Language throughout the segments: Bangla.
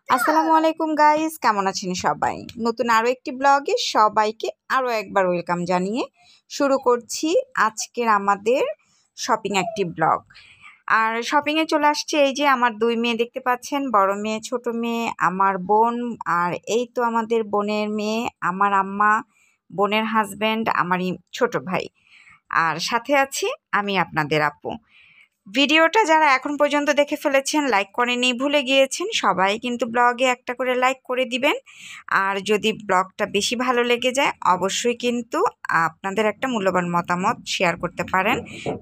আসসালামু আলাইকুম গাইস, কেমন আছেন সবাই? নতুন আরও একটি ব্লগে সবাইকে আরও একবার ওয়েলকাম জানিয়ে শুরু করছি আজকের আমাদের শপিং একটি ব্লগ। আর শপিংয়ে চলে আসছে এই যে আমার দুই মেয়ে দেখতে পাচ্ছেন, বড় মেয়ে, ছোট মেয়ে, আমার বোন, আর এই তো আমাদের বোনের মেয়ে, আমার আম্মা, বোনের হাজব্যান্ড, আমারই ছোট ভাই, আর সাথে আছি আমি আপনাদের আপু। ভিডিওটা যারা এখন পর্যন্ত দেখে ফেলেছেন, লাইক করেনি, ভুলে গিয়েছেন, সবাই কিন্তু ব্লগে একটা করে লাইক করে দিবেন। আর যদি ব্লগটা বেশি ভালো লেগে যায় অবশ্যই কিন্তু আপনাদের একটা মূল্যবান মতামত শেয়ার করতে পারেন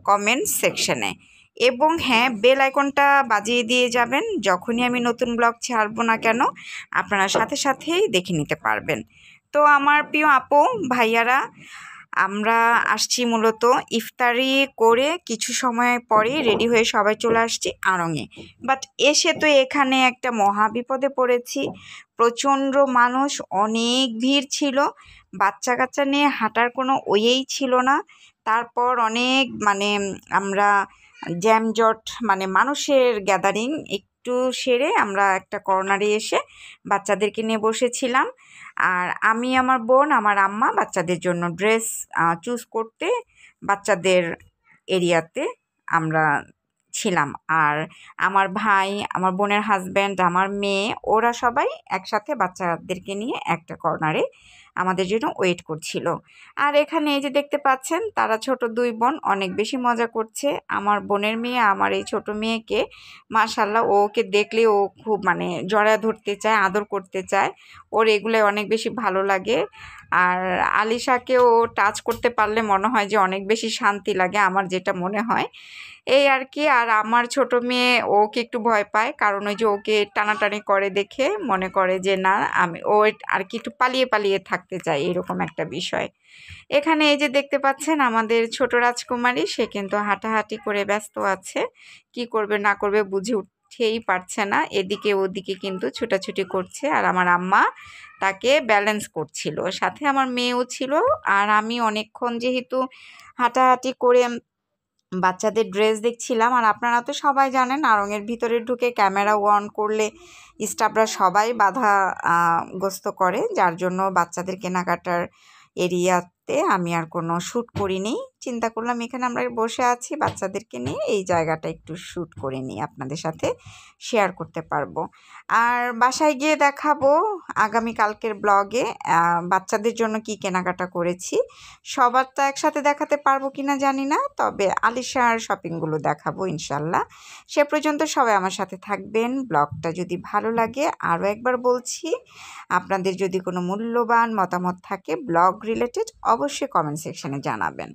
কমেন্ট সেকশনে। এবং হ্যাঁ, বেল আইকনটা বাজিয়ে দিয়ে যাবেন, যখনই আমি নতুন ব্লগ ছাড়বো না কেন আপনারা সাথে সাথেই দেখে নিতে পারবেন। তো আমার প্রিয় আপু ভাইয়ারা, আমরা আসছি মূলত ইফতারি করে কিছু সময় পরে রেডি হয়ে সবাই চলে আসছি আড়ংয়ে। বাট এসে তো এখানে একটা মহা বিপদে পড়েছি। প্রচণ্ড মানুষ, অনেক ভিড় ছিল, বাচ্চা কাচ্চা নিয়ে হাঁটার কোনো ওয়েই ছিল না। তারপর অনেক আমরা জ্যামজট মানুষের গ্যাদারিং একটু সেরে আমরা একটা কর্নারে এসে বাচ্চাদেরকে নিয়ে বসেছিলাম। আর আমি, আমার বোন, আমার আম্মা বাচ্চাদের জন্য ড্রেস চুজ করতে বাচ্চাদের এরিয়াতে আমরা ছিলাম। আর আমার ভাই, আমার বোনের হাজব্যান্ড, আমার মেয়ে, ওরা সবাই একসাথে বাচ্চাদেরকে নিয়ে একটা কর্নারে আমাদের জন্য ওয়েট করছিল। আর এখানে এই যে দেখতে পাচ্ছেন, তারা ছোট দুই বোন অনেক বেশি মজা করছে। আমার বোনের মেয়ে আমার এই ছোট মেয়েকে মাশাল্লাহ, ওকে দেখলে ও খুব জড়ায় ধরতে চায়, আদর করতে চায়, ওর এগুলো অনেক বেশি ভালো লাগে। আর আলিশাকেও টাচ করতে পারলে মনে হয় যে অনেক বেশি শান্তি লাগে, আমার যেটা মনে হয় এই আর কি। আর আমার ছোট মেয়ে ওকে একটু ভয় পায়, কারণ ওই যে ওকে টানাটানি করে দেখে মনে করে যে না, ও আর কি একটু পালিয়ে পালিয়ে থাকতে চায়, এরকম একটা বিষয়। এখানে এই যে দেখতে পাচ্ছেন আমাদের ছোট রাজকুমারী, সে কিন্তু হাঁটাহাঁটি করে ব্যস্ত আছে, কি করবে না করবে বুঝে উঠতেই পারছে না, এদিকে ওদিকে কিন্তু ছুটাছুটি করছে। আর আমার আম্মা তাকে ব্যালেন্স করছিল, সাথে আমার মেয়েও ছিল। আর আমি অনেকক্ষণ যেহেতু হাঁটাহাঁটি করে বাচ্চাদের ড্রেস দেখছিলাম। আর আপনারা তো সবাই জানেন, আড়ংয়ের ভিতরে ঢুকে ক্যামেরা অন করলে স্টাফরা সবাই বাধা গ্রস্ত করে, যার জন্য বাচ্চাদের কেনাকাটার এরিয়াতে আমি আর কোনো শ্যুট করিনি। চিন্তা করলাম এখানে আমরা বসে আছি বাচ্চাদেরকে নিয়ে, এই জায়গাটা একটু শ্যুট করে নিই, আপনাদের সাথে শেয়ার করতে পারবো। আর বাসায় গিয়ে দেখাবো আগামীকালকের ব্লগে বাচ্চাদের জন্য কি কেনাকাটা করেছি। সবার তো একসাথে দেখাতে পারবো কিনা জানি না, তবে আলিশার শপিংগুলো দেখাবো ইনশাল্লাহ। সে পর্যন্ত সবাই আমার সাথে থাকবেন। ব্লগটা যদি ভালো লাগে, আরও একবার বলছি, আপনাদের যদি কোনো মূল্যবান মতামত থাকে ব্লগ রিলেটেড অবশ্যই কমেন্ট সেকশনে জানাবেন।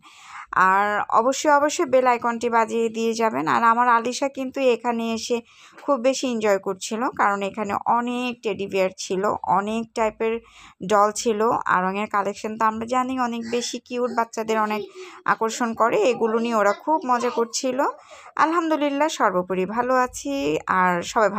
আর অবশ্যই বেল আইকনটি বাজিয়ে দিয়ে যাবেন। আর আমার আলিশা কিন্তু এখানে এসে খুব বেশি এনজয় করছিল, কারণ এখানে অনেক টেডি বিয়ার ছিল, অনেক টাইপের ডল ছিল। আড়ংয়ের কালেকশন তো আমরা জানি অনেক বেশি কিউট, বাচ্চাদের অনেক আকর্ষণ করে, এগুলো নিয়ে ওরা খুব মজা করছিল। আলহামদুলিল্লাহ সর্বোপরি ভালো আছি। আর সবাই